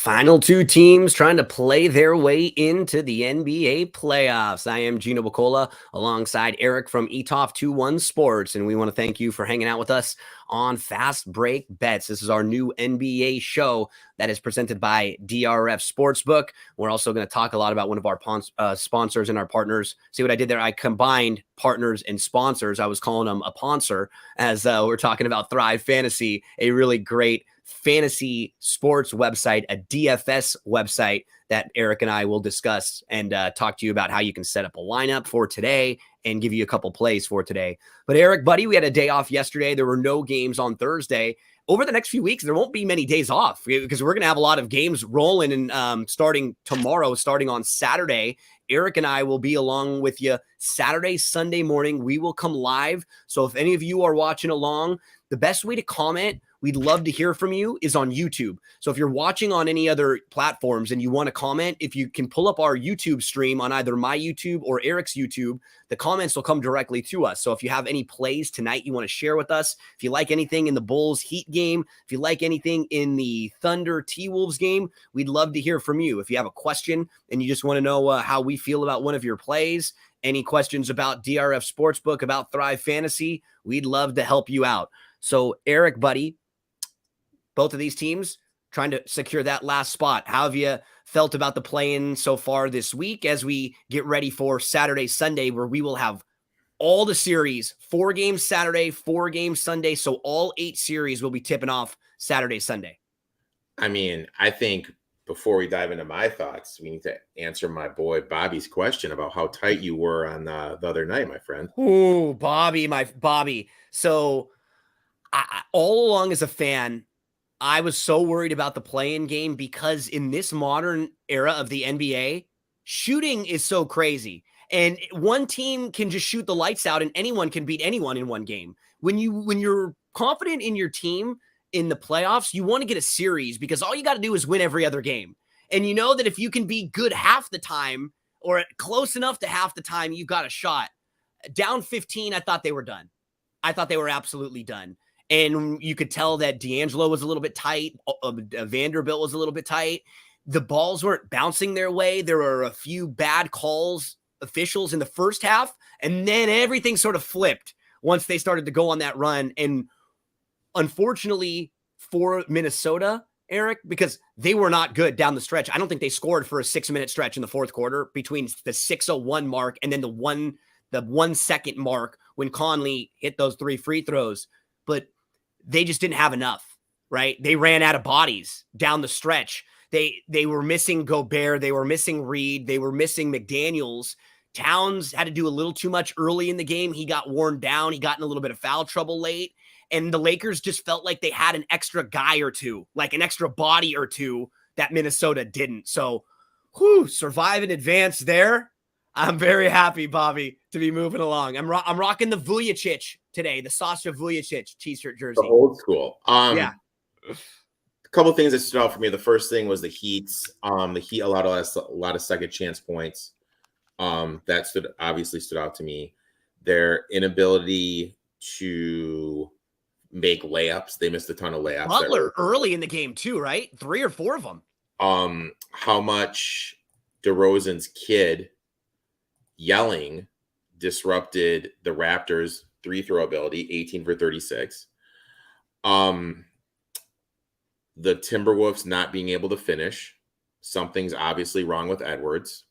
Final two teams trying to play their way into the NBA playoffs. I am Gino alongside Erik from ETOF21 Sports, and we want to thank you for hanging out with us on Fast Break Bets. This is our new NBA show that is presented by DRF Sportsbook. We're also going to talk a lot about one of our sponsors and our partners. See what I did there? I combined partners and sponsors. I was calling them a sponsor as we're talking about Thrive Fantasy, a really great fantasy sports website, a DFS website that Erik and I will discuss and talk to you about how you can set up a lineup for today and give you a couple plays for today. But Erik, buddy, we had a day off yesterday. There were no games on Thursday. Over the next few weeks, there won't be many days off because we're going to have a lot of games rolling and starting tomorrow, starting on Saturday. Erik and I will be along with you Saturday, Sunday morning. We will come live. So if any of you are watching along, the best way to comment, we'd love to hear from you, is on YouTube. So if you're watching on any other platforms and you want to comment, if you can pull up our YouTube stream on either my YouTube or Erik's YouTube, the comments will come directly to us. So if you have any plays tonight you want to share with us, if you like anything in the Bulls Heat game, if you like anything in the Thunder T-Wolves game, we'd love to hear from you. If you have a question and you just want to know how we feel about one of your plays, any questions about DRF Sportsbook, about Thrive Fantasy, we'd love to help you out. So Erik, buddy, both of these teams trying to secure that last spot. How have you felt about the play-in so far this week as we get ready for Saturday, Sunday, where we will have all the series, 4 games Saturday, 4 games Sunday. So all 8 series will be tipping off Saturday, Sunday. I mean, I think before we dive into my thoughts, we need to answer my boy Bobby's question about how tight you were on the other night, my friend. Ooh, Bobby. So all along as a fan, I was so worried about the play-in game because in this modern era of the NBA, shooting is so crazy. And one team can just shoot the lights out and anyone can beat anyone in one game. When you're confident in your team in the playoffs, you want to get a series because all you got to do is win every other game. And you know that if you can be good half the time or close enough to half the time, you've got a shot. Down 15, I thought they were done. I thought they were absolutely done. And you could tell that D'Angelo was a little bit tight. Vanderbilt was a little bit tight. The balls weren't bouncing their way. There were a few bad calls, officials in the first half. And then everything sort of flipped once they started to go on that run. And unfortunately for Minnesota, Erik, because they were not good down the stretch. I don't think they scored for a 6-minute stretch in the fourth quarter between the 6:01 mark and then the 1 second mark when Conley hit those 3 free throws. But they just didn't have enough, right? They ran out of bodies down the stretch. They were missing Gobert. They were missing Reed. They were missing McDaniels. Towns had to do a little too much early in the game. He got worn down. He got in a little bit of foul trouble late. And the Lakers just felt like they had an extra guy or two, like an extra body or two that Minnesota didn't. So, survive in advance there. I'm very happy, Bobby, to be moving along. I'm rocking the Vujicic today, the Sasha Vujicic t-shirt jersey. The old school. Yeah. A couple of things that stood out for me. The first thing was the Heat's. The Heat allowed a lot of second chance points. That obviously stood out to me. Their inability to make layups. They missed a ton of layups. Butler early in the game too, right? 3 or 4 of them. How much DeRozan's kid yelling disrupted the Raptors' 3-throw ability, 18 for 36. The Timberwolves not being able to finish. Something's obviously wrong with Edwards.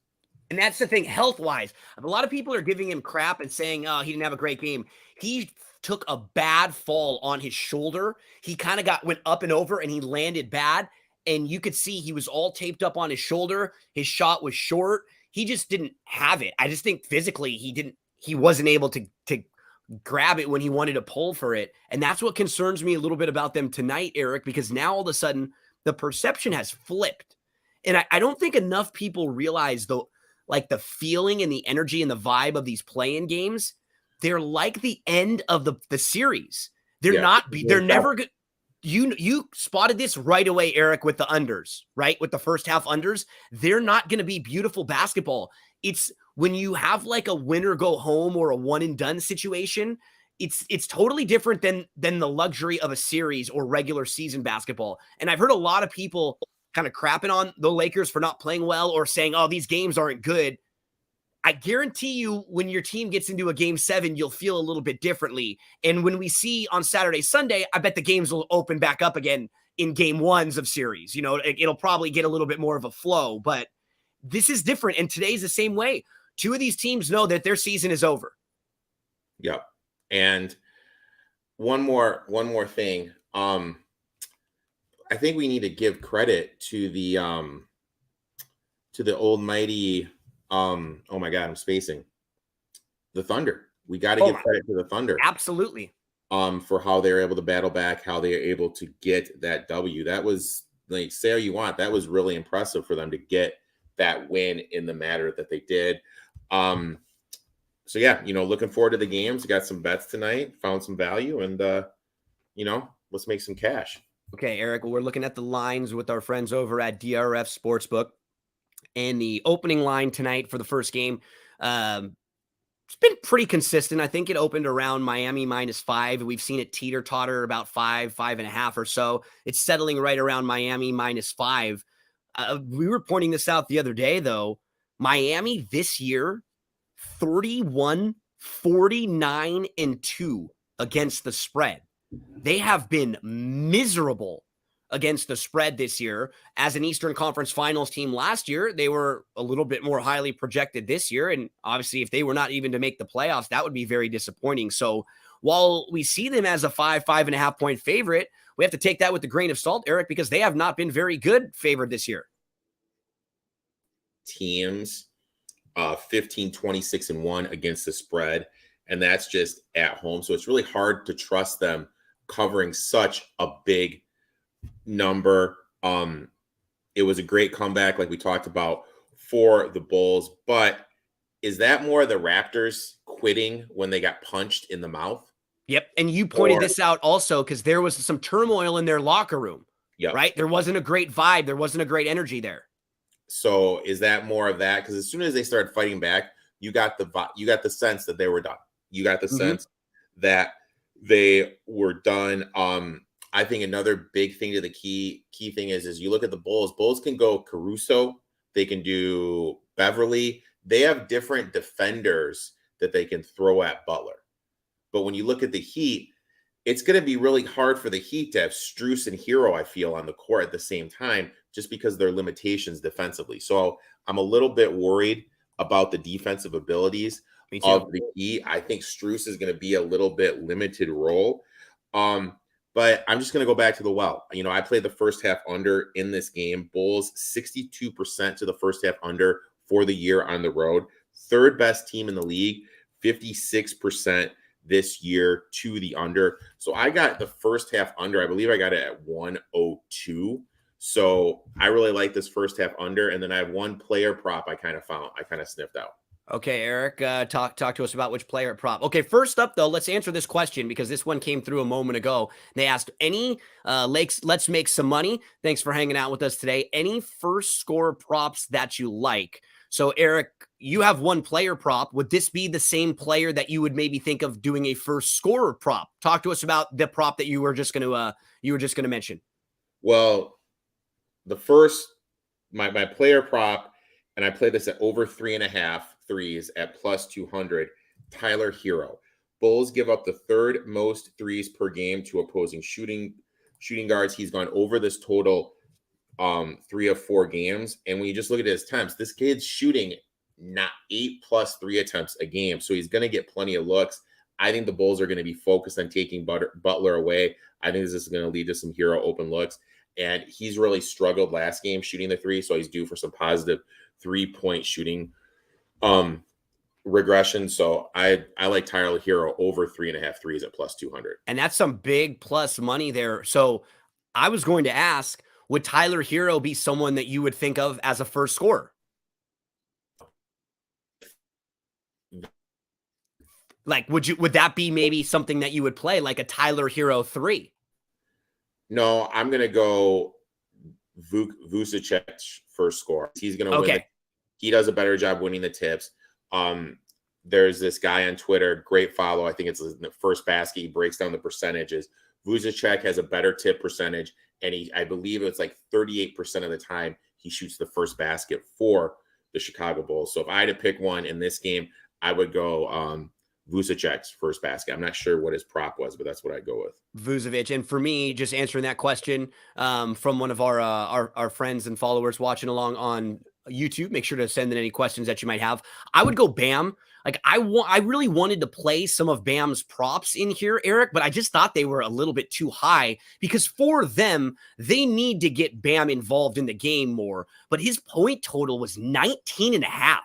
And that's the thing, health-wise. A lot of people are giving him crap and saying, oh, he didn't have a great game. He took a bad fall on his shoulder. He kind of went up and over and he landed bad. And you could see he was all taped up on his shoulder. His shot was short. He just didn't have it. I just think physically he wasn't able to grab it when he wanted to pull for it. And that's what concerns me a little bit about them tonight, Erik, because now all of a sudden the perception has flipped. And I don't think enough people realize the feeling and the energy and the vibe of these play-in games. They're like the end of the series. They're never good. You spotted this right away, Erik, with the unders, right? With the first half unders, they're not going to be beautiful basketball. It's when you have like a win or go home or a one and done situation, it's totally different than the luxury of a series or regular season basketball. And I've heard a lot of people kind of crapping on the Lakers for not playing well or saying, oh, these games aren't good. I guarantee you when your team gets into a game 7, you'll feel a little bit differently. And when we see on Saturday, Sunday, I bet the games will open back up again in game 1s of series. You know, it'll probably get a little bit more of a flow, but this is different. And today's the same way. 2 of these teams know that their season is over. Yep. And one more thing. I think we need to give credit to the almighty, oh my God, I'm spacing. The Thunder. We got to give credit to the Thunder. Absolutely. For how they're able to battle back, how they're able to get that W. That was, like, say all you want, that was really impressive for them to get that win in the manner that they did. So yeah, looking forward to the games. Got some bets tonight, found some value, and let's make some cash. Okay, Erik, well, we're looking at the lines with our friends over at DRF Sportsbook. And the opening line tonight for the first game, it's been pretty consistent. I think it opened around Miami -5. We've seen it teeter-totter about 5.5 or so. It's settling right around Miami -5. We were pointing this out the other day, though. Miami this year, 31, 49, and 2 against the spread. They have been miserable against the spread this year. As an Eastern Conference Finals team last year, they were a little bit more highly projected this year. And obviously, if they were not even to make the playoffs, that would be very disappointing. So while we see them as a 5.5 point favorite, we have to take that with a grain of salt, Erik, because they have not been very good favored this year. Teams 15, 26, and 1 against the spread. And that's just at home. So it's really hard to trust them covering such a big number. It was a great comeback, like we talked about, for the Bulls. But is that more the Raptors quitting when they got punched in the mouth? Yep. And you pointed this out also because there was some turmoil in their locker room. Yep. Right? There wasn't a great vibe. There wasn't a great energy there. So is that more of that? Because as soon as they started fighting back, you got the sense that they were done. You got the sense that they were done. I think another big thing to the key thing is you look at the Bulls. Bulls can go Caruso. They can do Beverly. They have different defenders that they can throw at Butler. But when you look at the Heat, it's going to be really hard for the Heat to have Strus and Hero, I feel, on the court at the same time, just because of their limitations defensively. So I'm a little bit worried about the defensive abilities of the Heat. I think Strus is going to be a little bit limited role. But I'm just going to go back to the well. I played the first half under in this game. Bulls 62% to the first half under for the year on the road. Third best team in the league, 56% this year to the under. So I got the first half under. I believe I got it at 102. So I really like this first half under. And then I have one player prop I kind of sniffed out. Okay, Erik, talk to us about which player prop. Okay, first up, though, let's answer this question because this one came through a moment ago. They asked, let's make some money. Thanks for hanging out with us today. Any first score props that you like? So, Erik, you have one player prop. Would this be the same player that you would maybe think of doing a first scorer prop? Talk to us about the prop that you were just going to mention. Well, the first, my player prop, and I played this at over 3.5 threes at plus 200. Tyler Hero. Bulls give up the third most threes per game to opposing shooting guards. He's gone over this total 3 of 4 games. And when you just look at his attempts, this kid's shooting not 8+ 3 attempts a game. So he's going to get plenty of looks. I think the Bulls are going to be focused on taking Butler away. I think this is going to lead to some Hero open looks. And he's really struggled last game shooting the 3. So he's due for some positive 3-point shooting regression. So I like Tyler Hero over 3.5 threes at plus 200. And that's some big plus money there. So I was going to ask, would Tyler Hero be someone that you would think of as a first scorer? Like, would that be maybe something that you would play, like a Tyler Hero 3? No, I'm going to go Vucevic first score. He's going to win. He does a better job winning the tips. There's this guy on Twitter, great follow. I think it's the first basket. He breaks down the percentages. Vucevic has a better tip percentage, and I believe it's like 38% of the time he shoots the first basket for the Chicago Bulls. So if I had to pick one in this game, I would go Vucevic's first basket. I'm not sure what his prop was, but that's what I'd go with. Vucevic. And for me, just answering that question from one of our friends and followers watching along on YouTube, make sure to send in any questions that you might have. I would go Bam. Like I really wanted to play some of Bam's props in here, Erik, but I just thought they were a little bit too high because for them, they need to get Bam involved in the game more. But his point total was 19.5.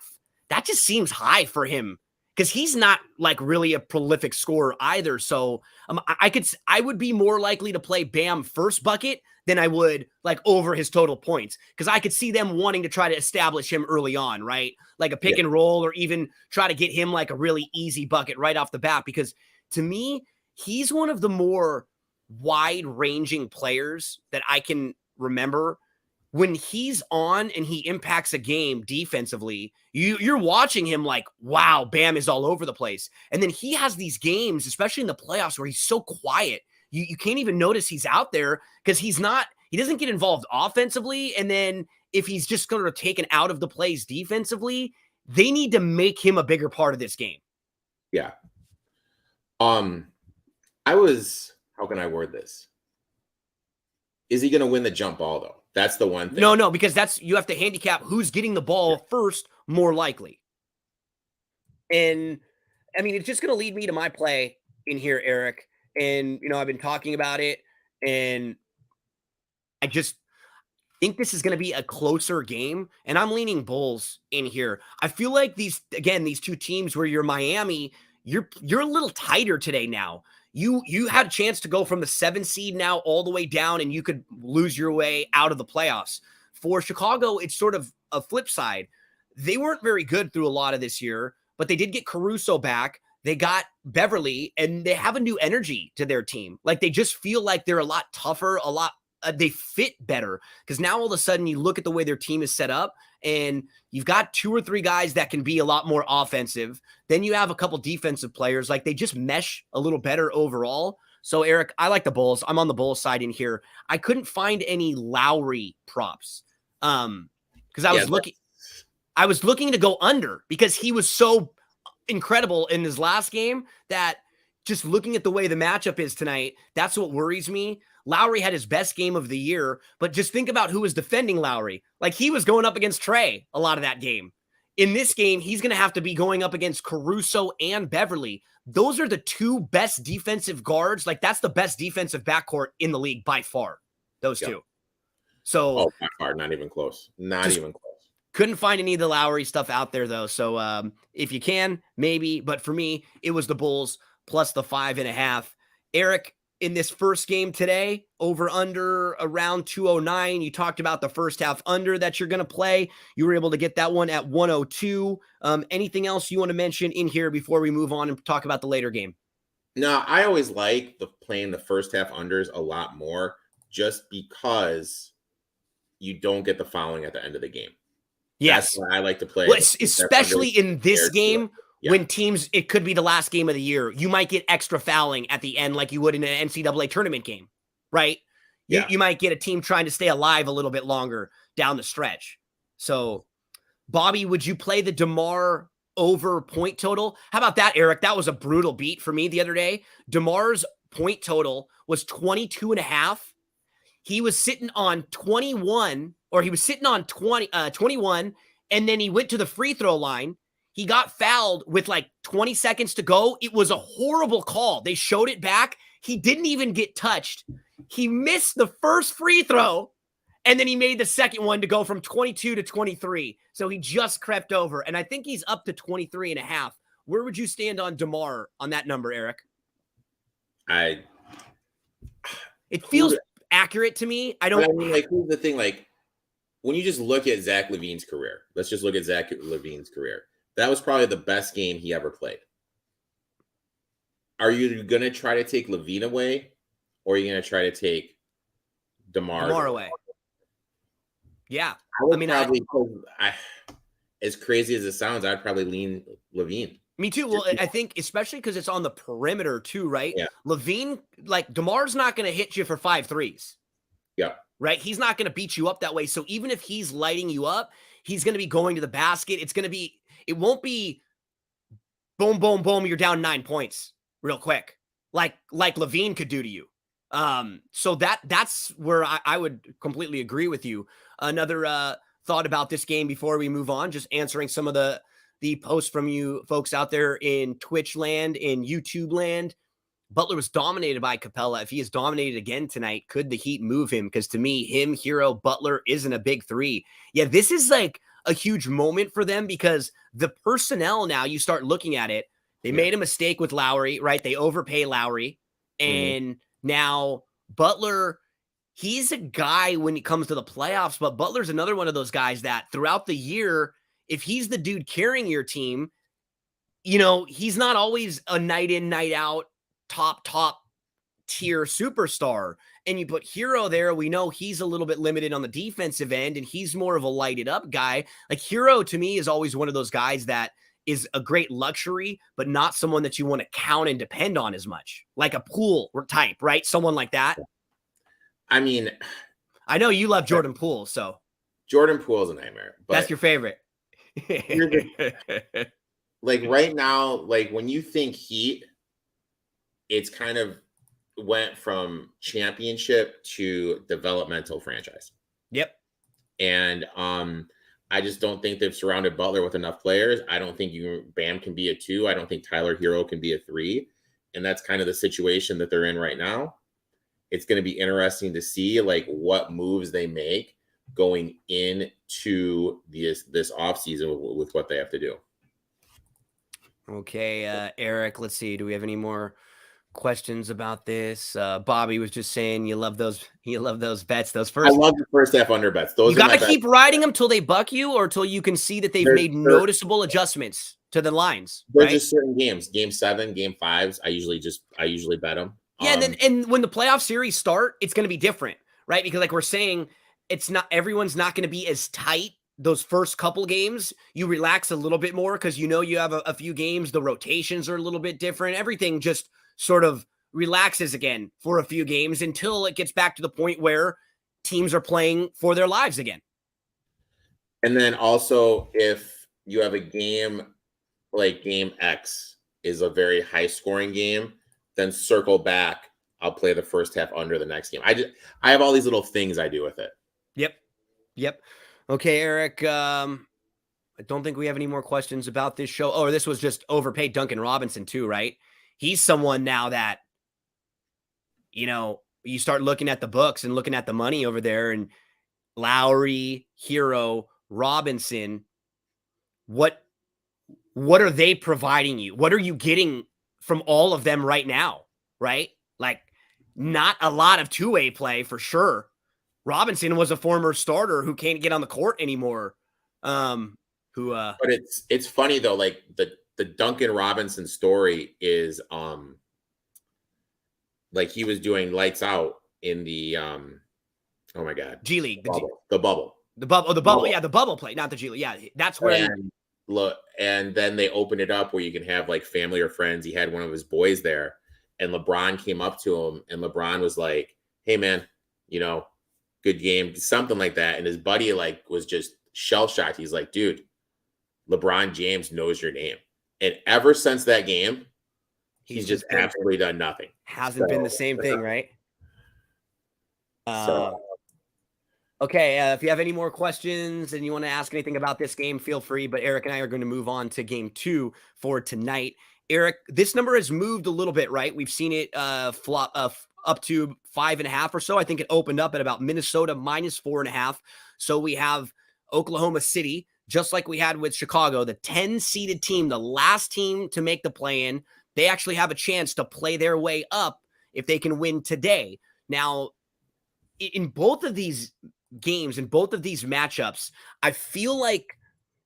That just seems high for him because he's not like really a prolific scorer either. So I would be more likely to play Bam first bucket than I would like over his total points because I could see them wanting to try to establish him early on, right? Like a pick and roll or even try to get him like a really easy bucket right off the bat because to me, he's one of the more wide-ranging players that I can remember. When he's on and he impacts a game defensively, you're watching him like, wow, Bam is all over the place. And then he has these games, especially in the playoffs, where he's so quiet. You can't even notice he's out there because he doesn't get involved offensively. And then if he's just sort of taken out of the plays defensively, they need to make him a bigger part of this game. Yeah. How can I word this? Is he going to win the jump ball though? That's the one thing. No, because you have to handicap who's getting the ball first, more likely. And I mean, it's just going to lead me to my play in here, Erik. And, I've been talking about it and I just think this is going to be a closer game and I'm leaning Bulls in here. I feel like these two teams where you're Miami, you're a little tighter today now. You had a chance to go from the 7 seed now all the way down and you could lose your way out of the playoffs. For Chicago, it's sort of a flip side. They weren't very good through a lot of this year, but they did get Caruso back. They got Beverly and they have a new energy to their team. Like they just feel like they're a lot tougher, they fit better because now all of a sudden you look at the way their team is set up and you've got 2 or 3 guys that can be a lot more offensive. Then you have a couple defensive players. Like they just mesh a little better overall. So Erik, I like the Bulls. I'm on the Bulls side in here. I couldn't find any Lowry props because I was looking to go under because he was so incredible in his last game that just looking at the way the matchup is tonight, that's what worries me. Lowry had his best game of the year, but just think about who was defending Lowry. Like he was going up against Trey a lot of that game. In this game, he's going to have to be going up against Caruso and Beverly. Those are the 2 best defensive guards. Like that's the best defensive backcourt in the league by far. Those 2. So by far, not even close. Not even close. Couldn't find any of the Lowry stuff out there though. So if you can, maybe. But for me, it was the Bulls plus the 5.5. Erik, in this first game today, over under around 209. You talked about the first half under that you're going to play. You were able to get that one at 102. Anything else you want to mention in here before we move on and talk about the later game? No, I always like playing the first half unders a lot more just because you don't get the fouling at the end of the game. Yes. That's why I like to play. Well, especially in this game. Yeah. When teams, it could be the last game of the year. You might get extra fouling at the end like you would in an NCAA tournament game, right? Yeah. You might get a team trying to stay alive a little bit longer down the stretch. So, Bobby, would you play the DeMar over point total? How about that, Erik? That was a brutal beat for me the other day. DeMar's point total was 22.5. He was sitting on 21, or he was sitting on 21, and then he went to the free throw line. He got fouled with like 20 seconds to go. It was a horrible call. They showed it back. He didn't even get touched. He missed the first free throw, and then he made the second one to go from 22 to 23. So he just crept over, and I think he's up to 23.5. Where would you stand on DeMar on that number, Erik? It feels accurate to me. Here's the thing. Like, when you just look at Zach LaVine's career, let's just look at Zach LaVine's career. That was probably the best game he ever played. Are you going to try to take LaVine away, or are you going to try to take DeMar away? Yeah. I would as crazy as it sounds, I'd probably lean LaVine Me too. Well, I think especially because it's on the perimeter too, right? Yeah. Levine, like DeMar's not going to hit you for 5 threes. Yeah. Right? He's not going to beat you up that way. So even if he's lighting you up, he's going to be going to the basket. It won't be boom, boom, boom. You're down 9 points real quick, like Levine could do to you. So that's where I would completely agree with you. Another thought about this game before we move on, just answering some of the posts from you folks out there in Twitch land, in YouTube land. Butler was dominated by Capella. If he is dominated again tonight, could the Heat move him? Because to me, him, Hero, Butler isn't a big three. Yeah, this is like a huge moment for them because the personnel now, you start looking at it, they made a mistake with Lowry, right? They overpay Lowry. And now Butler, he's a guy when it comes to the playoffs, but Butler's another one of those guys that throughout the year, if he's the dude carrying your team, he's not always a night in, night out, top tier superstar. And you put Hero there, we know he's a little bit limited on the defensive end, and he's more of a lighted up guy. Like Hero to me is always one of those guys that is a great luxury, but not someone that you want to count and depend on as much, like a Poole type, right? Someone like that. I mean, I know you love Jordan Poole, so Jordan Poole is a nightmare. But that's your favorite. Like right now, like when you think Heat, it's kind of went from championship to developmental franchise. Yep. And I just don't think they've surrounded Butler with enough players. I don't think Bam can be a 2. I don't think Tyler Hero can be a 3. And that's kind of the situation that they're in right now. It's going to be interesting to see like what moves they make going into this offseason with what they have to do. Okay, Erik, let's see. Do we have any more questions about this? Bobby was just saying you love those bets. Those first, I love the first half under bets. Those you got to keep riding them till they buck you or till you can see that they've made noticeable adjustments to the lines. There's just certain games, game 7, game 5s. I usually bet them. Yeah, and when the playoff series start, it's going to be different, right? Because like we're saying, everyone's not going to be as tight. Those first couple games, you relax a little bit more because you have a few games. The rotations are a little bit different. Everything just sort of relaxes again for a few games until it gets back to the point where teams are playing for their lives again. And then also, if you have a game like game X is a very high scoring game, then circle back. I'll play the first half under the next game. I have all these little things I do with it. Yep. Okay, Erik. I don't think we have any more questions about this show. Oh, this was just overpaid Duncan Robinson too, right? He's someone now that, you start looking at the books and looking at the money over there, and Lowry, Hero, Robinson, what are they providing you? What are you getting from all of them right now, right? Like not a lot of two-way play for sure. Robinson was a former starter who can't get on the court anymore. But it's funny though, like the Duncan Robinson story is like he was doing lights out in the oh my god, G League, the bubble. Yeah, the bubble play, not the G League. Yeah, that's where and then they opened it up where you can have like family or friends. He had one of his boys there, and LeBron came up to him, and LeBron was like, "Hey man, good game," something like that. And his buddy like was just shell shocked. He's like, "Dude, LeBron James knows your name." And ever since that game, he's just absolutely done nothing. Hasn't been the same thing, right? Okay, if you have any more questions and you want to ask anything about this game, feel free. But Erik and I are going to move on to game 2 for tonight. Erik, this number has moved a little bit, right? We've seen it flop up to 5.5 or so. I think it opened up at about Minnesota -4.5. So we have Oklahoma City, just like we had with Chicago, the 10-seeded team, the last team to make the play-in. They actually have a chance to play their way up if they can win today. Now, in both of these games, in both of these matchups, I feel like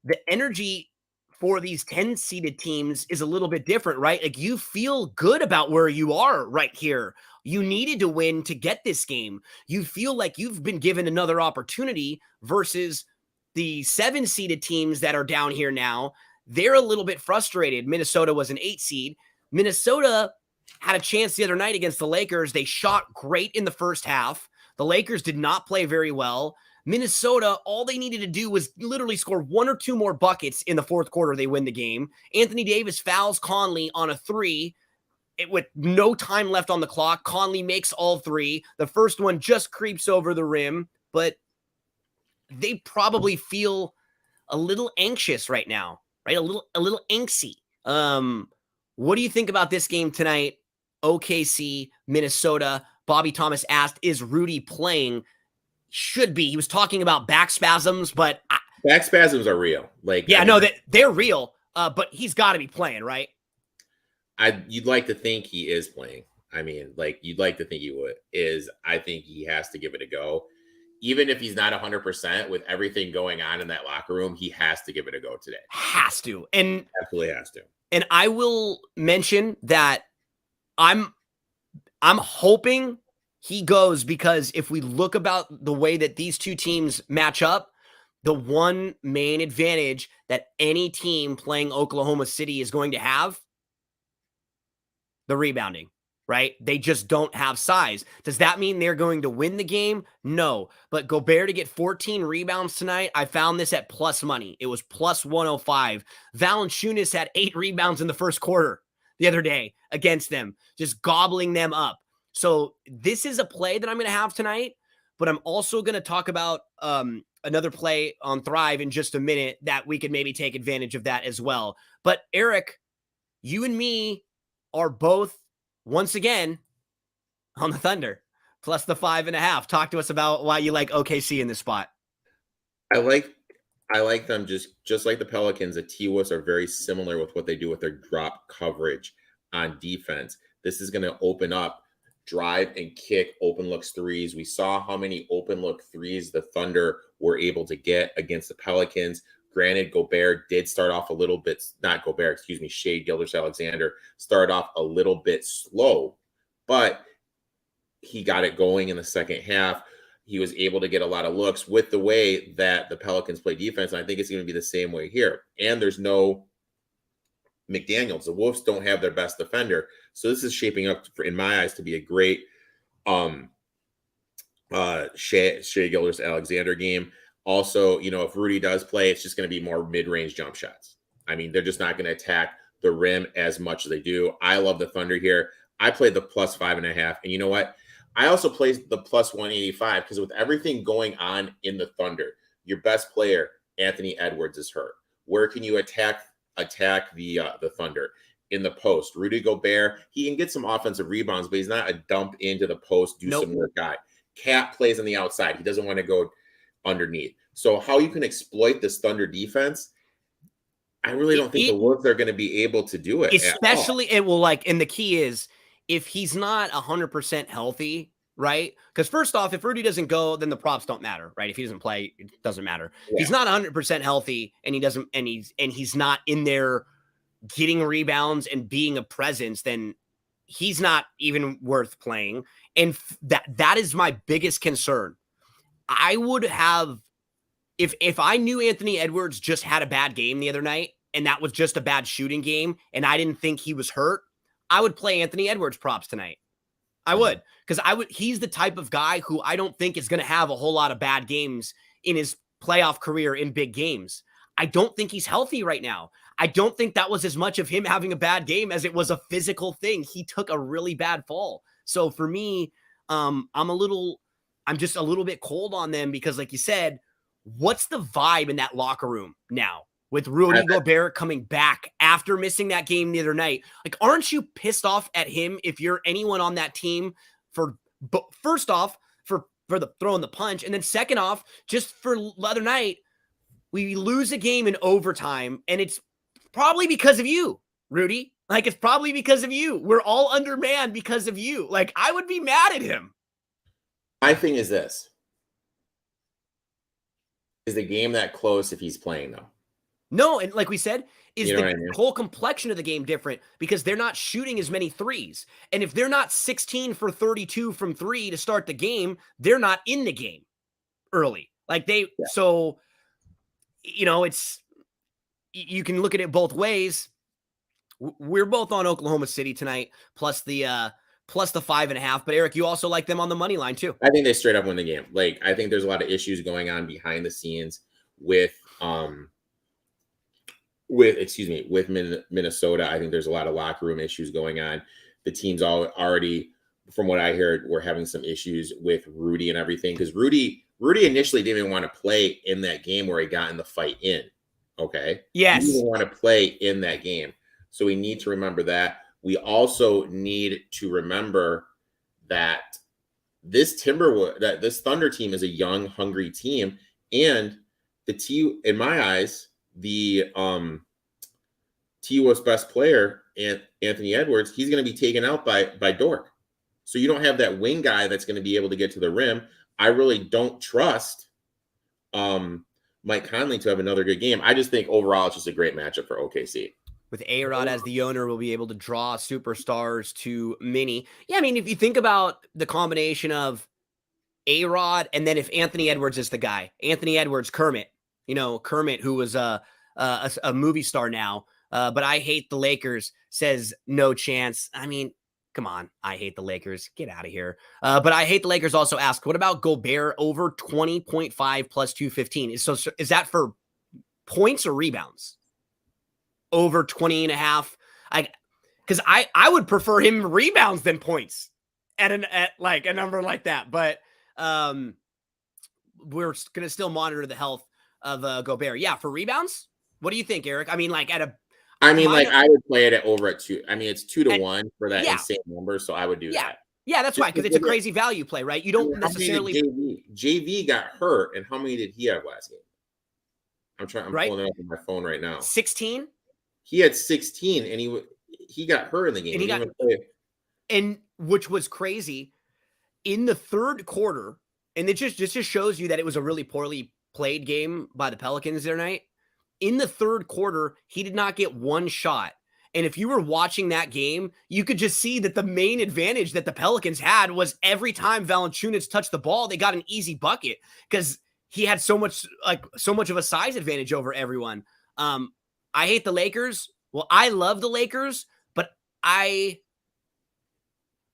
the energy for these 10-seeded teams is a little bit different, right? Like you feel good about where you are right here. You needed to win to get this game. You feel like you've been given another opportunity versus the 7-seeded teams that are down here now they're a little bit frustrated. Minnesota was an 8 seed. Minnesota had a chance the other night against the Lakers. They shot great in the first half. The Lakers did not play very well. Minnesota, all they needed to do was literally score 1 or 2 more buckets in the fourth quarter. They win the game. Anthony Davis fouls Conley on a 3 with no time left on the clock. Conley makes all 3. The first one just creeps over the rim, but they probably feel a little anxious right now, right? A little angsty. What do you think about this game tonight? OKC, Minnesota. Bobby Thomas asked, is Rudy playing? Should be. He was talking about back spasms, but back spasms are real. They're real. But he's got to be playing, right? You'd like to think he is playing. You'd like to think he would. I think he has to give it a go. Even if he's not 100% with everything going on in that locker room, he has to give it a go today. Has to. And absolutely has to. And I will mention that I'm hoping he goes, because if we look about the way that these two teams match up, the one main advantage that any team playing Oklahoma City is going to have, the rebounding, right? They just don't have size. Does that mean they're going to win the game? No. But Gobert to get 14 rebounds tonight, I found this at plus money. It was plus 105. Valanciunas had 8 rebounds in the first quarter the other day against them, just gobbling them up. So this is a play that I'm going to have tonight, but I'm also going to talk about another play on Thrive in just a minute that we could maybe take advantage of that as well. But Erik, you and me are both, once again, on the Thunder, plus the 5.5. Talk to us about why you like OKC in this spot. I like them just like the Pelicans. The T-Wolves are very similar with what they do with their drop coverage on defense. This is going to open up drive and kick open looks threes. We saw how many open look threes the Thunder were able to get against the Pelicans. Granted, Gobert did start off a little bit, not Gobert, excuse me, Shai Gilgeous-Alexander started off a little bit slow, but he got it going in the second half. He was able to get a lot of looks with the way that the Pelicans play defense. And I think it's going to be the same way here. And there's no McDaniels. The Wolves don't have their best defender. So this is shaping up, in my eyes, to be a great Shai Gilgeous-Alexander game. Also, if Rudy does play, it's just going to be more mid-range jump shots. They're just not going to attack the rim as much as they do. I love the Thunder here. I played the plus 5.5. And you know what? I also played the plus 185 because with everything going on in the Thunder, your best player, Anthony Edwards, is hurt. Where can you attack the Thunder? In the post. Rudy Gobert, he can get some offensive rebounds, but he's not a dump into the post, some work guy. Cat plays on the outside. He doesn't want to go underneath. So how you can exploit this Thunder defense, I really don't think the Wolves are going to be able to do it. Especially, and the key is, if he's not 100% healthy, right? Because first off, if Rudy doesn't go, then the props don't matter, right? If he doesn't play, it doesn't matter. Yeah. He's not 100% healthy, and he's not in there getting rebounds and being a presence, then he's not even worth playing. And that is my biggest concern. I would have, if I knew Anthony Edwards just had a bad game the other night, and that was just a bad shooting game, and I didn't think he was hurt, I would play Anthony Edwards props tonight. I would, because he's the type of guy who I don't think is going to have a whole lot of bad games in his playoff career in big games. I don't think he's healthy right now. I don't think that was as much of him having a bad game as it was a physical thing. He took a really bad fall. So for me, I'm just a little bit cold on them because, like you said, what's the vibe in that locker room now with Rudy Gobert coming back after missing that game the other night? Like, aren't you pissed off at him if you're anyone on that team first off, for the throwing the punch, and then second off, just for the other night, we lose a game in overtime, and it's probably because of you, Rudy. Like, it's probably because of you. We're all undermanned because of you. Like, I would be mad at him. My thing is this. Is the game that close if he's playing, though? No, and like we said, is the whole complexion of the game different because they're not shooting as many threes. And if they're not 16 for 32 from 3 to start the game, they're not in the game early. Like so, it's you can look at it both ways. We're both on Oklahoma City tonight, plus the 5.5. But Erik, you also like them on the money line too. I think they straight up win the game. Like, I think there's a lot of issues going on behind the scenes with Minnesota. I think there's a lot of locker room issues going on. The team's already, from what I heard, were having some issues with Rudy and everything, because Rudy initially didn't even want to play in that game where he got in the fight in. Okay. Yes. He didn't want to play in that game. So we need to remember that. We also need to remember that this Thunder team is a young, hungry team. And in my eyes, the T-Wolves' best player, Anthony Edwards, he's going to be taken out by Dort. So you don't have that wing guy that's going to be able to get to the rim. I really don't trust Mike Conley to have another good game. I just think overall it's just a great matchup for OKC. With A-Rod as the owner, we'll be able to draw superstars to Mini. Yeah, I mean, if you think about the combination of A-Rod and then if Anthony Edwards is the guy, Anthony Edwards, Kermit, who was a movie star now, but I hate the Lakers, says no chance. I mean, come on. I hate the Lakers. Get out of here. But I hate the Lakers also ask, what about Gobert over 20.5 plus 215? Is that for points or rebounds? Over 20.5. Because I would prefer him rebounds than points at like a number like that. But we're going to still monitor the health of Gobert. Yeah, for rebounds? What do you think, Erik? I mean, like I would play it over at 2. I mean, it's 2-1 for that insane number, so I would do that. Yeah, that's right, because it's a crazy value play, right? You don't necessarily. JV got hurt, and how many did he have last game? I'm pulling it up on my phone right now. 16. He had 16, and he got hurt in the game. And which was crazy in the third quarter, and it just shows you that it was a really poorly played game by the Pelicans their night. In the third quarter, he did not get one shot. And if you were watching that game, you could just see that the main advantage that the Pelicans had was every time Valanciunas touched the ball, they got an easy bucket because he had so much of a size advantage over everyone. I hate the Lakers. Well, I love the Lakers, but I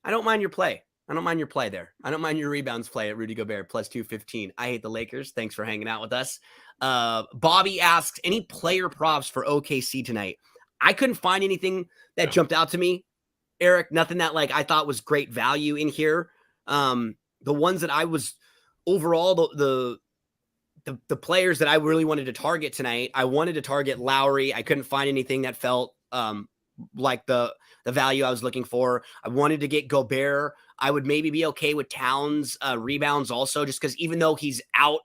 don't mind your play. I don't mind your play there. I don't mind your rebounds play at Rudy Gobert plus 215. I hate the Lakers. Thanks for hanging out with us. Bobby asks, any player props for OKC tonight? I couldn't find anything that jumped out to me, Erik. Nothing that I thought was great value in here. The ones that I was overall, the players that I really wanted to target tonight, I wanted to target Lowry. I couldn't find anything that felt like the value I was looking for. I wanted to get Gobert. I would maybe be okay with Towns rebounds also, just because even though he's out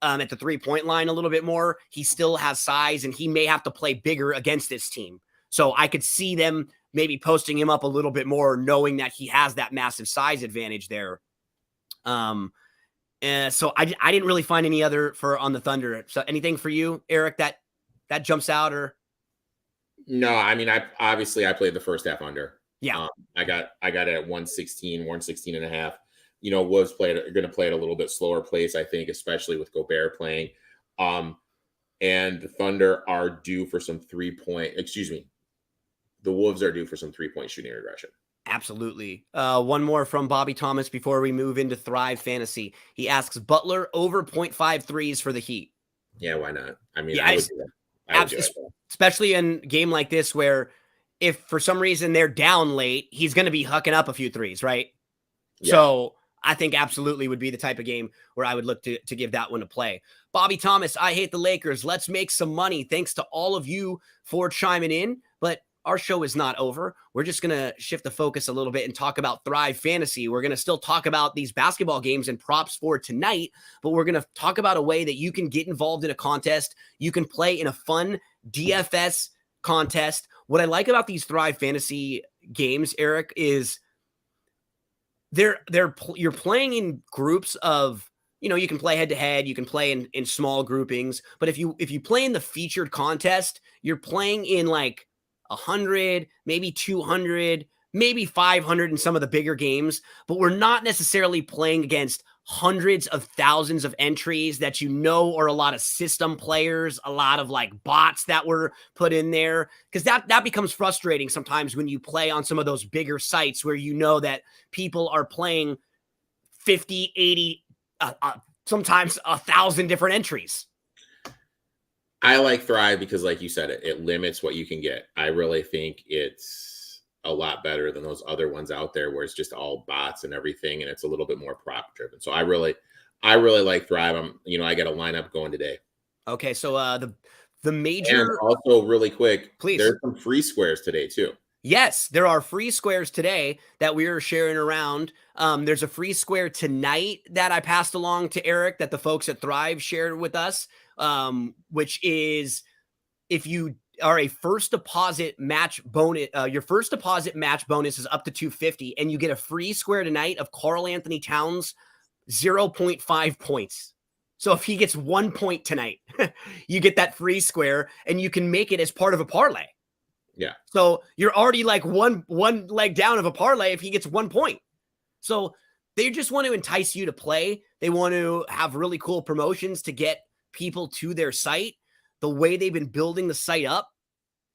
at the 3-point line a little bit more, he still has size and he may have to play bigger against this team. So I could see them maybe posting him up a little bit more, knowing that he has that massive size advantage there. So I didn't really find any other on the Thunder. So anything for you, Erik, that jumps out or? No, I mean, I played the first half under. Yeah. I got it at 116.5. Wolves are going to play at a little bit slower pace, I think, especially with Gobert playing. And the Thunder are due for some 3-point, the Wolves are due for some 3-point shooting regression. Absolutely. One more from Bobby Thomas before we move into Thrive Fantasy. He asks, Butler over 0.5 threes for the Heat. Yeah, why not? I mean, I would do that. Especially in a game like this where if for some reason they're down late, he's going to be hucking up a few threes, right? Yeah. So I think absolutely would be the type of game where I would look to give that one a play. Bobby Thomas, I hate the Lakers. Let's make some money. Thanks to all of you for chiming in. But our show is not over. We're just going to shift the focus a little bit and talk about Thrive Fantasy. We're going to still talk about these basketball games and props for tonight, but we're going to talk about a way that you can get involved in a contest. You can play in a fun DFS contest. What I like about these Thrive Fantasy games, Erik, is you're playing in groups of, you can play head to head, you can play in small groupings, but if you play in the featured contest, you're playing in like 100, maybe 200, maybe 500 in some of the bigger games, but we're not necessarily playing against hundreds of thousands of entries that are a lot of system players, a lot of like bots that were put in there, because that becomes frustrating sometimes when you play on some of those bigger sites where you know that people are playing 50, 80, sometimes 1,000 different entries. I like Thrive because, like you said, it limits what you can get. I really think it's a lot better than those other ones out there where it's just all bots and everything, and it's a little bit more prop driven. So I really like Thrive. I got a lineup going today. Okay, so the major, and also really quick, please. There's some free squares today too. Yes, there are free squares today that we are sharing around. There's a free square tonight that I passed along to Erik that the folks at Thrive shared with us, which is if you are a first deposit match bonus, your first deposit match bonus is up to $250, and you get a free square tonight of Karl Anthony Towns 0.5 points. So if he gets 1 point tonight, you get that free square, and you can make it as part of a parlay. Yeah. So you're already like one leg down of a parlay if he gets 1 point. So they just want to entice you to play. They want to have really cool promotions to get people to their site. The way they've been building the site up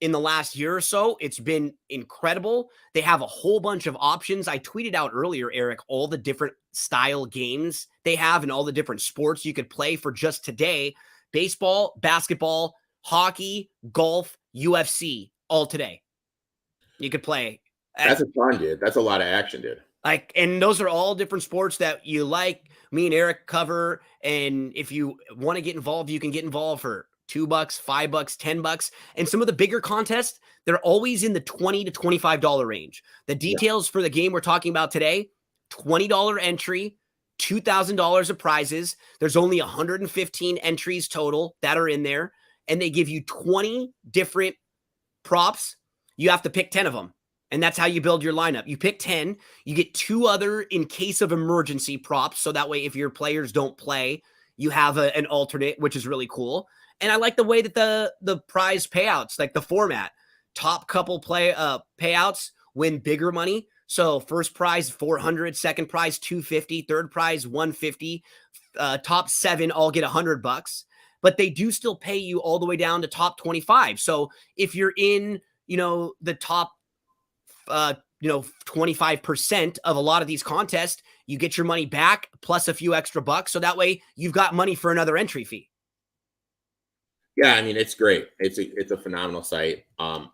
in the last year or so, it's been incredible. They have a whole bunch of options. I tweeted out earlier, Erik, all the different style games they have and all the different sports you could play for just today. Baseball, basketball, hockey, golf, UFC, all today. You could play. That's a fun, dude. That's a lot of action, dude. And those are all different sports that you like. Me and Erik cover. And if you want to get involved, you can get involved for $2, $5, $10. And some of the bigger contests, they're always in the $20 to $25 range. The details for the game we're talking about today, $20 entry, $2,000 of prizes. There's only 115 entries total that are in there. And they give you 20 different props. You have to pick 10 of them. And that's how you build your lineup. You pick 10, you get 2 other in case of emergency props. So that way, if your players don't play, you have an alternate, which is really cool. And I like the way that the prize payouts, like the format, top couple payouts win bigger money. So first prize, 400, second prize, 250, third prize, 150, top 7 all get $100, but they do still pay you all the way down to top 25. So if you're in, the top, 25% of a lot of these contests, you get your money back plus a few extra bucks. So that way you've got money for another entry fee. Yeah, I mean, it's great. It's a phenomenal site.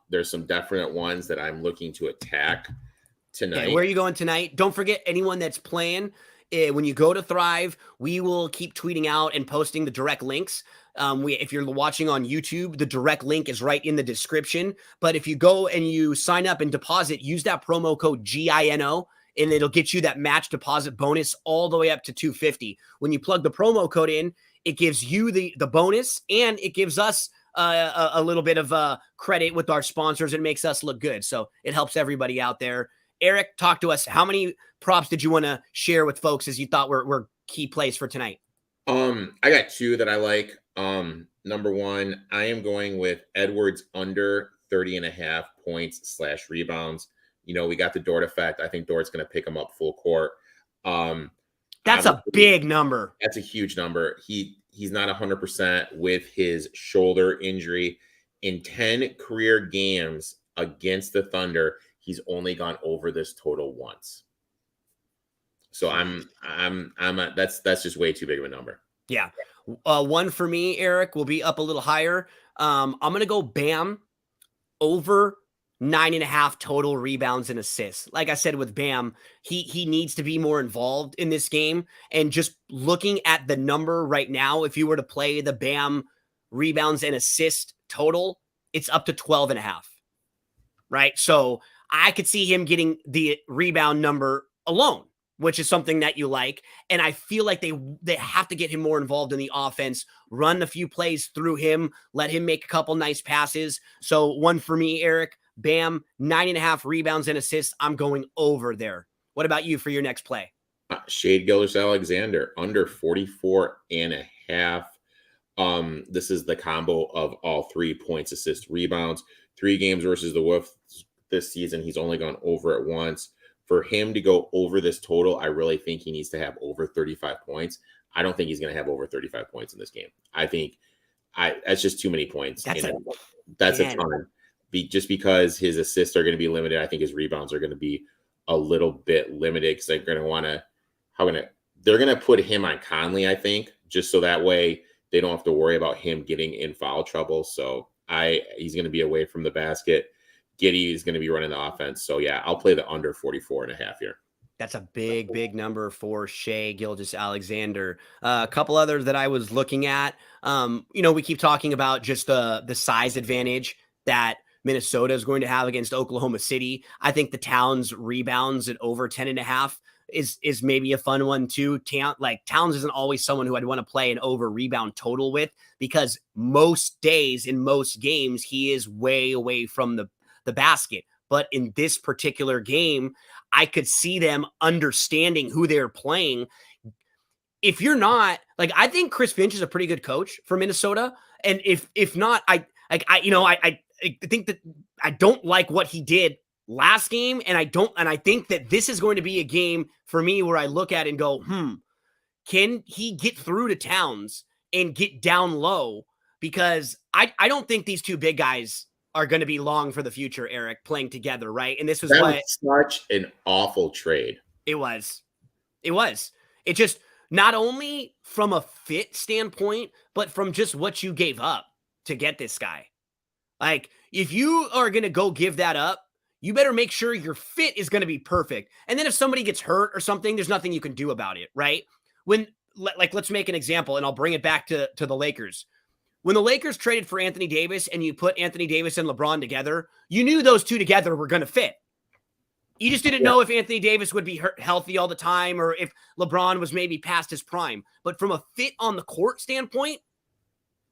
There's some definite ones that I'm looking to attack tonight. Okay, where are you going tonight? Don't forget, anyone that's playing, when you go to Thrive, we will keep tweeting out and posting the direct links. If you're watching on YouTube, the direct link is right in the description. But if you go and you sign up and deposit, use that promo code GINO, and it'll get you that match deposit bonus all the way up to $250. When you plug the promo code in, it gives you the bonus, and it gives us a little bit of credit with our sponsors. It makes us look good. So it helps everybody out there. Erik, talk to us. How many props did you want to share with folks as you thought were key plays for tonight? I got 2 that I like. Number 1, I am going with Edwards under 30.5 points / rebounds. We got the Dort effect. I think Dort's going to pick him up full court. That's a big number. That's a huge number. He's not 100% with his shoulder injury. In 10 career games against the Thunder, he's only gone over this total once. So that's just way too big of a number. Yeah. One for me, Erik, will be up a little higher. I'm going to go Bam over 9.5 total rebounds and assists. Like I said, with Bam, he needs to be more involved in this game. And just looking at the number right now, if you were to play the Bam rebounds and assist total, it's up to 12.5. Right. So I could see him getting the rebound number alone, which is something that you like. And I feel like they have to get him more involved in the offense, run a few plays through him, let him make a couple nice passes. So one for me, Erik, Bam, 9.5 rebounds and assists. I'm going over there. What about you for your next play? Shade Gilgeous-Alexander under 44.5. This is the combo of all 3 points, assists, rebounds. 3 games versus the Wolves this season. He's only gone over it once. For him to go over this total, I really think he needs to have over 35 points. I don't think he's going to have over 35 points in this game. I think that's just too many points. That's a ton. Just because his assists are going to be limited, I think his rebounds are going to be a little bit limited because they're going to put him on Conley, I think, just so that way they don't have to worry about him getting in foul trouble. So he's going to be away from the basket. Giddey is going to be running the offense. So yeah, I'll play the under 44.5 here. That's a big number for Shai Gilgeous-Alexander. A couple others that I was looking at. We keep talking about just the size advantage that Minnesota is going to have against Oklahoma City. I think the Towns rebounds at over 10.5 is maybe a fun one too. Towns isn't always someone who I'd want to play an over rebound total with, because most days in most games he is way away from the basket. But in this particular game, I could see them understanding who they're playing. If you're not I think Chris Finch is a pretty good coach for Minnesota. And if not, I think that I don't like what he did last game. And I think that this is going to be a game for me where I look at it and go, can he get through to Towns and get down low? Because I don't think these two big guys are going to be long for the future, Erik, playing together, right? And this was such an awful trade. It was. It just, not only from a fit standpoint, but from just what you gave up to get this guy. If you are going to go give that up, you better make sure your fit is going to be perfect. And then if somebody gets hurt or something, there's nothing you can do about it, right? Let's make an example, and I'll bring it back to the Lakers. When the Lakers traded for Anthony Davis and you put Anthony Davis and LeBron together, you knew those two together were going to fit. You just didn't know if Anthony Davis would be healthy all the time or if LeBron was maybe past his prime. But from a fit on the court standpoint,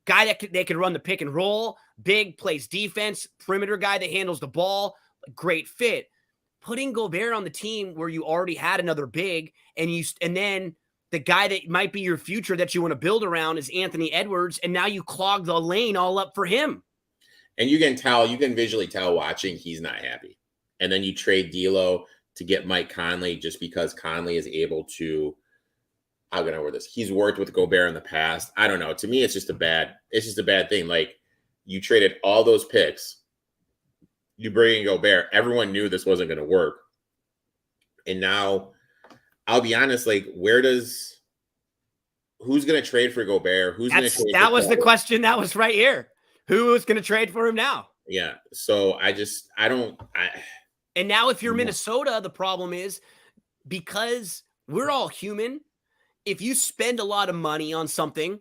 guy that they could run the pick and roll, big, plays defense, perimeter guy that handles the ball, great fit. Putting Gobert on the team where you already had another big and then the guy that might be your future that you want to build around is Anthony Edwards, and now you clog the lane all up for him. And you can visually tell watching he's not happy. And then you trade D'Lo to get Mike Conley just because Conley is able to, how can I word this? He's worked with Gobert in the past. I don't know. To me, it's just a bad thing. You traded all those picks. You bring in Gobert. Everyone knew this wasn't going to work. And now, I'll be honest, who's going to trade for Gobert? That was the question that was right here. Who is going to trade for him now? Yeah. So and now if you're Minnesota, the problem is because we're all human. If you spend a lot of money on something,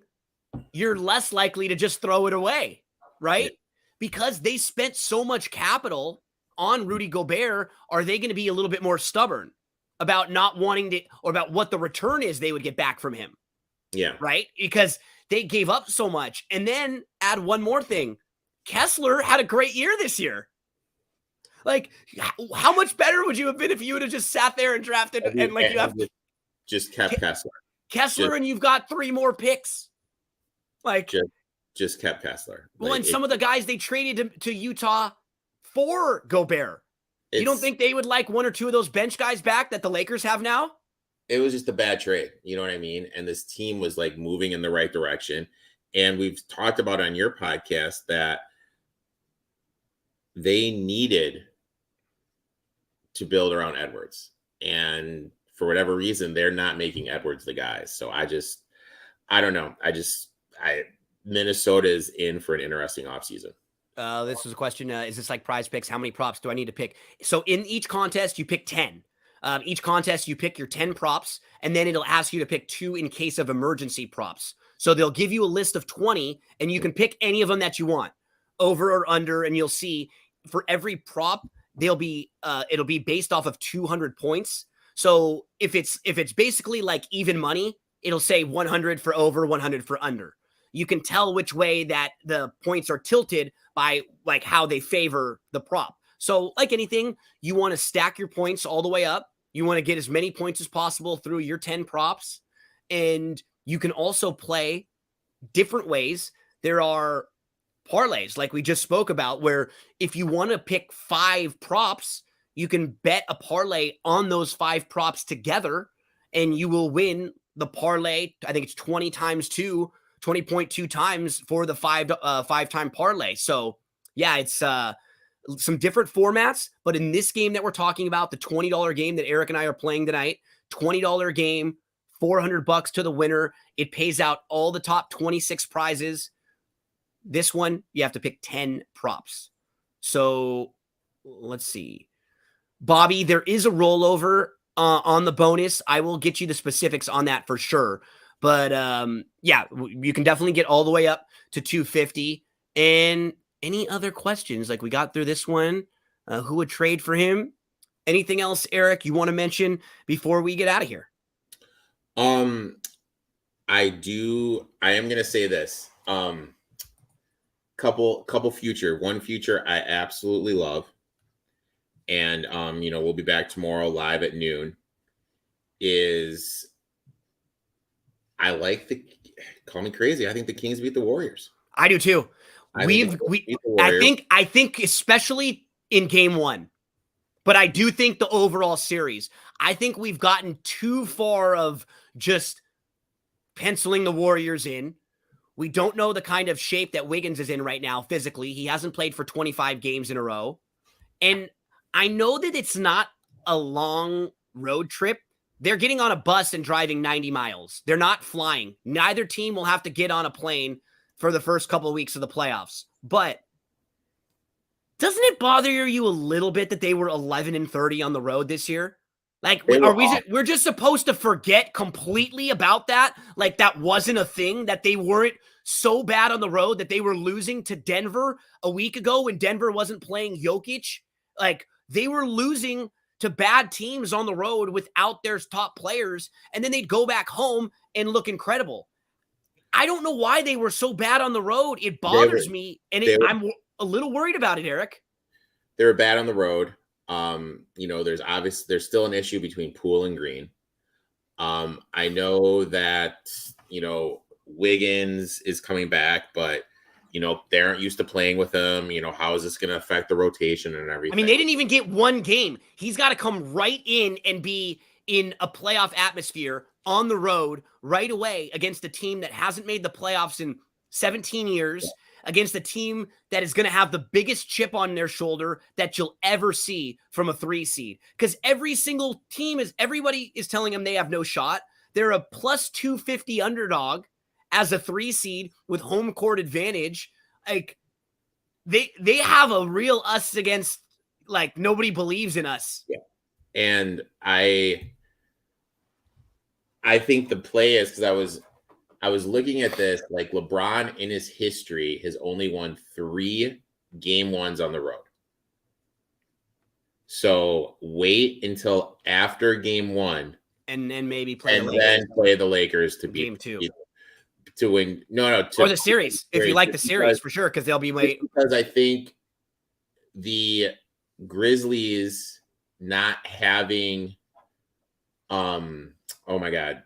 you're less likely to just throw it away, right? Yeah. Because they spent so much capital on Rudy Gobert, are they going to be a little bit more stubborn about not wanting to, or about what the return is they would get back from him? Yeah. Right? Because they gave up so much. And then add one more thing. Kessler had a great year this year. How much better would you have been if you would have just sat there and drafted just kept Kessler and you've got 3 more picks? Just kept Kessler. And some of the guys they traded to Utah for Gobert. You don't think they would like 1 or 2 of those bench guys back that the Lakers have now? It was just a bad trade. You know what I mean? And this team was moving in the right direction. And we've talked about on your podcast that they needed to build around Edwards. And for whatever reason, they're not making Edwards the guy. So I don't know. Minnesota is in for an interesting offseason. This is a question. Is this like Prize Picks? How many props do I need to pick? So in each contest, you pick 10. Each contest, you pick your 10 props, and then it'll ask you to pick 2 in case of emergency props. So they'll give you a list of 20, and you can pick any of them that you want, over or under, and you'll see for every prop, it'll be based off of 200 points. So if it's basically like even money, it'll say 100 for over, 100 for under. You can tell which way that the points are tilted by how they favor the prop. So like anything, you want to stack your points all the way up. You want to get as many points as possible through your 10 props. And you can also play different ways. There are parlays like we just spoke about, where if you want to pick 5 props, you can bet a parlay on those 5 props together, and you will win the parlay. I think it's 20 times 2, 20.2 times for the 5-time parlay. So yeah, it's some different formats, but in this game that we're talking about, the $20 game that Erik and I are playing tonight, $20 game, $400 to the winner. It pays out all the top 26 prizes. This one, you have to pick 10 props. So let's see. Bobby, there is a rollover on the bonus. I will get you the specifics on that for sure. But yeah, you can definitely get all the way up to 250. And any other questions? Like, we got through this one. Who would trade for him? Anything else, Erik, you want to mention before we get out of here? I am gonna say this. Couple future. One future I absolutely love. And we'll be back tomorrow live at noon. Call me crazy, I think the Kings beat the Warriors. I do too. I think especially in game 1, but I do think the overall series, I think we've gotten too far of just penciling the Warriors in. We don't know the kind of shape that Wiggins is in right now physically. He hasn't played for 25 games in a row. And I know that it's not a long road trip. They're getting on a bus and driving 90 miles. They're not flying. Neither team will have to get on a plane for the first couple of weeks of the playoffs. But doesn't it bother you a little bit that they were 11-30 on the road this year? Like, we're just supposed to forget completely about that? Like, that wasn't a thing, that they weren't so bad on the road that they were losing to Denver a week ago when Denver wasn't playing Jokic? Like, they were losing to bad teams on the road without their top players, and then they'd go back home and look incredible. I don't know why they were so bad on the road. It bothers me, and I'm a little worried about it, Erik. They were bad on the road. There's still an issue between Poole and Green. I know that, Wiggins is coming back, but they aren't used to playing with him. How is this going to affect the rotation and everything? I mean, they didn't even get one game. He's got to come right in and be in a playoff atmosphere on the road right away against a team that hasn't made the playoffs in 17 years, against a team that is going to have the biggest chip on their shoulder that you'll ever see from a 3 seed. Because every single team everybody is telling them they have no shot. They're a plus 250 underdog as a 3 seed with home court advantage. Like, they have a real us against, like, nobody believes in us. Yeah. And I think the play is, because I was looking at this, like, LeBron in his history has only won 3 game 1s on the road. So wait until after game 1 and then maybe play the Lakers to beat game 2. To win, or the series, if you like the series, for sure, because they'll be late. Because I think the Grizzlies not having, oh my God,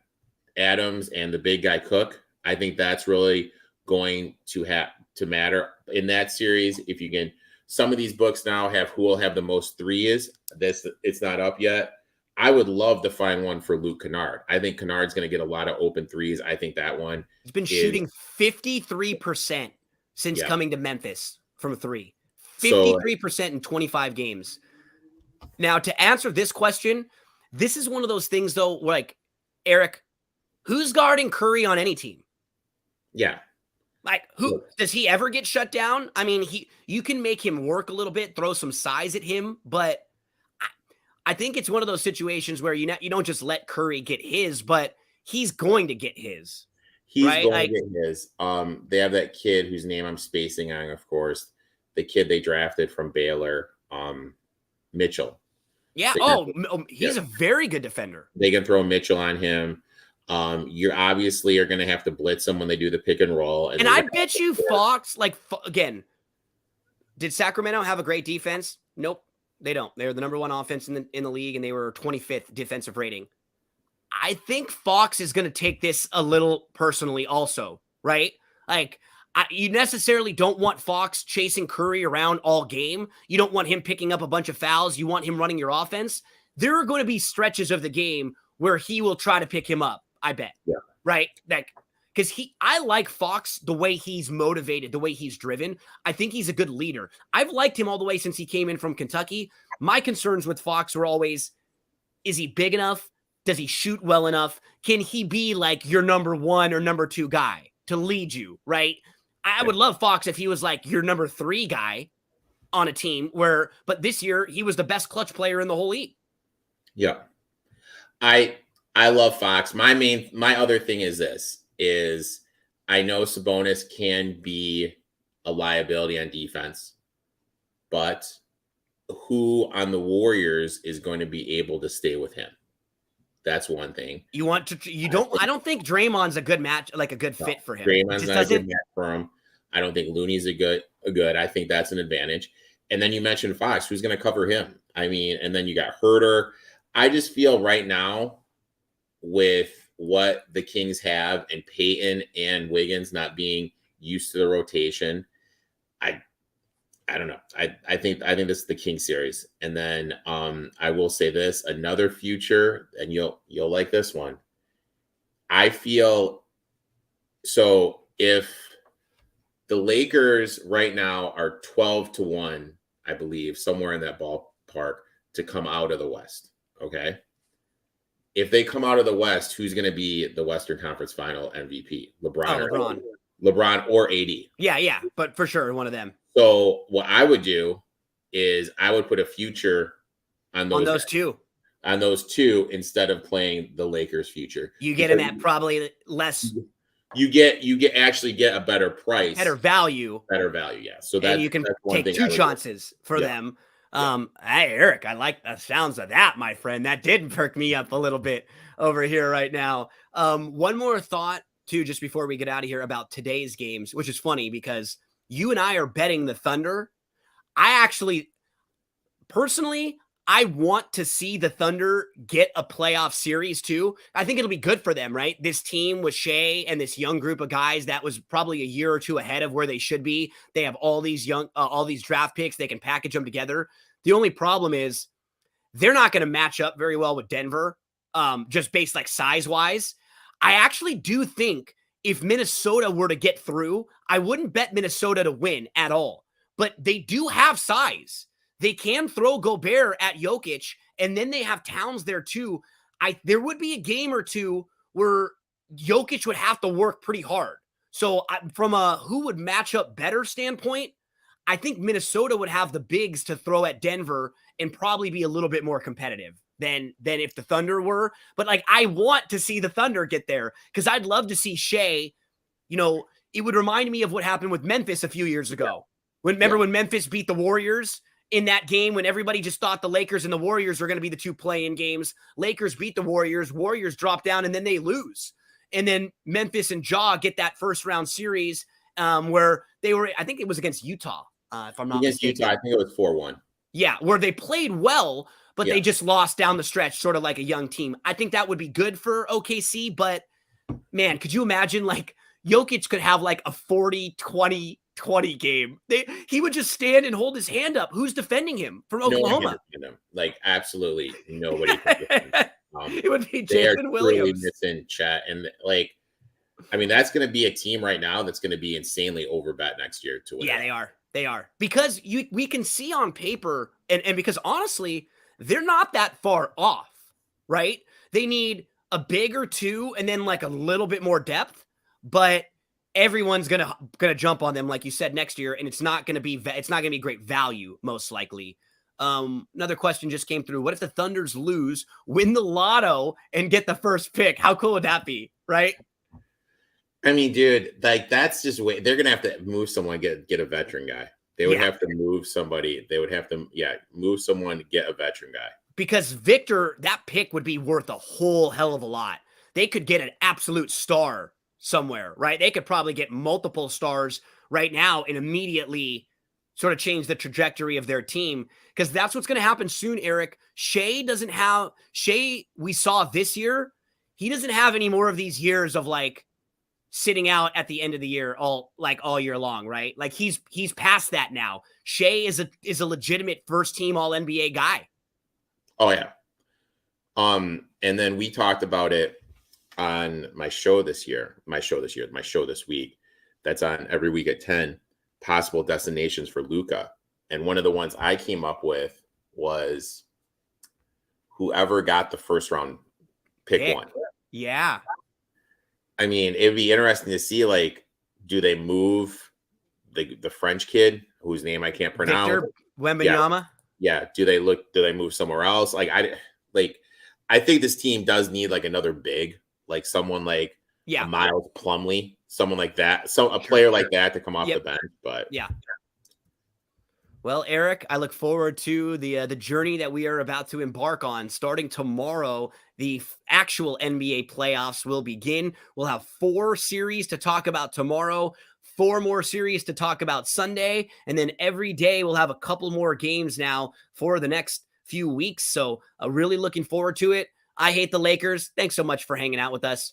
Adams and the big guy Cook, I think that's really going to have to matter in that series. If you can, some of these books now have who will have the most threes. It's not up yet. I would love to find one for Luke Kennard. I think Kennard's going to get a lot of open threes. I think that one. He's been shooting 53% since coming to Memphis from 3. 53% in 25 games. Now, to answer this question, this is one of those things, though, like, Erik, who's guarding Curry on any team? Yeah. Like, does he ever get shut down? I mean, you can make him work a little bit, throw some size at him, but I think it's one of those situations where you don't just let Curry get his, but he's going to get his. He's going to get his. They have that kid whose name I'm spacing on, of course. The kid they drafted from Baylor, Mitchell. Yeah. He's a very good defender. They can throw Mitchell on him. You obviously are going to have to blitz them when they do the pick and roll. And I bet you Fox, again, did Sacramento have a great defense? Nope. They don't. They're the number 1 offense in the league, and they were 25th defensive rating. I think Fox is going to take this a little personally also, right? Like, You necessarily don't want Fox chasing Curry around all game. You don't want him picking up a bunch of fouls. You want him running your offense. There are going to be stretches of the game where he will try to pick him up, I bet. Yeah. Right? Because I like Fox the way he's motivated, the way he's driven. I think he's a good leader. I've liked him all the way since he came in from Kentucky. My concerns with Fox were always, is he big enough? Does he shoot well enough? Can he be like your number 1 or number 2 guy to lead you, right? I would love Fox if he was like your number 3 guy on a team but this year he was the best clutch player in the whole league. Yeah. I love Fox. My other thing is I know Sabonis can be a liability on defense, but who on the Warriors is going to be able to stay with him? That's one thing. I don't think Draymond's a good match, like a good fit for him. Draymond's not a good match for him. I don't think Looney's a good. I think that's an advantage. And then you mentioned Fox. Who's going to cover him? I mean, and then you got Herter. I just feel right now with what the Kings have and Peyton and Wiggins not being used to the rotation, I don't know. I think this is the Kings series. And then I will say this, another future, and you'll like this one. I feel so if the Lakers right now are 12-1, I believe, somewhere in that ballpark to come out of the West. Okay. If they come out of the West, who's going to be the Western Conference Final MVP? LeBron or AD? Yeah, but for sure one of them. So what I would do is I would put a future on those two. On those two instead of playing the Lakers future. You get them at probably less. You actually get a better price. Better value. Yeah. So that you can take 2 chances for them. Hey, Erik, I like the sounds of that, my friend. That did perk me up a little bit over here right now. One more thought too, just before we get out of here about today's games, which is funny because you and I are betting the Thunder. I actually, personally, I want to see the Thunder get a playoff series too. I think it'll be good for them, right? This team with Shea and this young group of guys that was probably a year or 2 ahead of where they should be. They have all these all these draft picks. They can package them together. The only problem is they're not going to match up very well with Denver, just based like size wise. I actually do think if Minnesota were to get through, I wouldn't bet Minnesota to win at all, but they do have size. They can throw Gobert at Jokic, and then they have Towns there too. There would be a game or two where Jokic would have to work pretty hard. So from a who would match up better standpoint, I think Minnesota would have the bigs to throw at Denver and probably be a little bit more competitive than if the Thunder were. But like, I want to see the Thunder get there because I'd love to see Shea. You know, it would remind me of what happened with Memphis a few years ago. When Memphis beat the Warriors in that game when everybody just thought the Lakers and the Warriors were going to be the 2 play-in games. Lakers beat the Warriors drop down, and then they lose. And then Memphis and Ja get that first-round series where they were, I think it was against Utah, if I'm not mistaken. Utah, I think it was 4-1. Yeah, where they played well, but they just lost down the stretch, sort of like a young team. I think that would be good for OKC, but, man, could you imagine, like, Jokic could have, like, a 40-20 game. He would just stand and hold his hand up. Who's defending him from Oklahoma? Like absolutely nobody. It would be Jalen Williams. Missing Chet, and like, I mean, that's going to be a team right now that's going to be insanely overbet next year to win. Yeah, they are because we can see on paper, and because honestly, they're not that far off, right? They need a big or 2, and then like a little bit more depth, but everyone's gonna jump on them, like you said, next year, and it's not gonna be great value, most likely. Another question just came through. What if the Thunders lose, win the lotto, and get the first pick? How cool would that be, right? I mean, dude, like that's just way they're gonna have to move someone, get a veteran guy. They would have to move somebody. They would have to, move someone to get a veteran guy. Because Victor, that pick would be worth a whole hell of a lot. They could get an absolute star somewhere, right? They could probably get multiple stars right now and immediately sort of change the trajectory of their team, because that's what's going to happen soon, Erik. Shea, we saw this year, he doesn't have any more of these years of like sitting out at the end of the year all year long, right? Like he's past that now. Shea is a legitimate first team all NBA guy. Oh yeah. And then we talked about it on my show this week. That's on every week at 10, possible destinations for Luka. And one of the ones I came up with was whoever got the first round pick one. Yeah. I mean, it'd be interesting to see, like, do they move the French kid whose name I can't pronounce? Victor Wembanyama? Yeah. Do they move somewhere else? I think this team does need like another big, like someone like a Miles Plumlee, someone like that. So a player like that to come off the bench. But yeah. Well, Erik, I look forward to the journey that we are about to embark on. Starting tomorrow, the actual NBA playoffs will begin. We'll have 4 series to talk about tomorrow, 4 more series to talk about Sunday, and then every day we'll have a couple more games now for the next few weeks. So really looking forward to it. I hate the Lakers. Thanks so much for hanging out with us.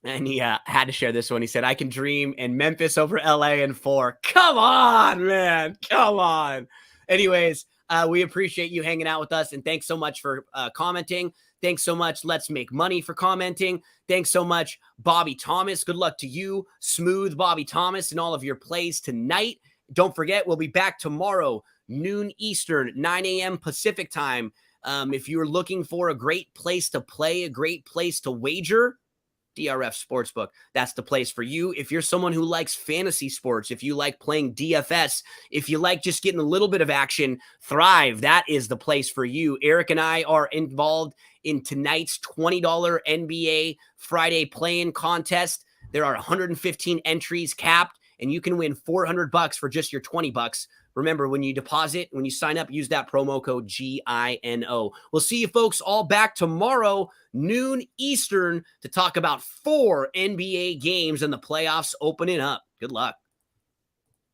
And he had to share this one. He said, I can dream in Memphis over LA in 4. Come on, man. Come on. Anyways, we appreciate you hanging out with us. And thanks so much for commenting. Thanks so much. Let's Make Money for commenting. Thanks so much, Bobby Thomas. Good luck to you, Smooth Bobby Thomas, and all of your plays tonight. Don't forget, we'll be back tomorrow, noon Eastern, 9 a.m. Pacific time. If you're looking for a great place to play, a great place to wager, DRF Sportsbook, that's the place for you. If you're someone who likes fantasy sports, if you like playing DFS, if you like just getting a little bit of action, Thrive, that is the place for you. Erik and I are involved in tonight's $20 NBA Friday play-in contest. There are 115 entries capped, and you can win $400 for just your $20. Remember, when you deposit, when you sign up, use that promo code GINO. We'll see you folks all back tomorrow, noon Eastern, to talk about 4 NBA games and the playoffs opening up. Good luck.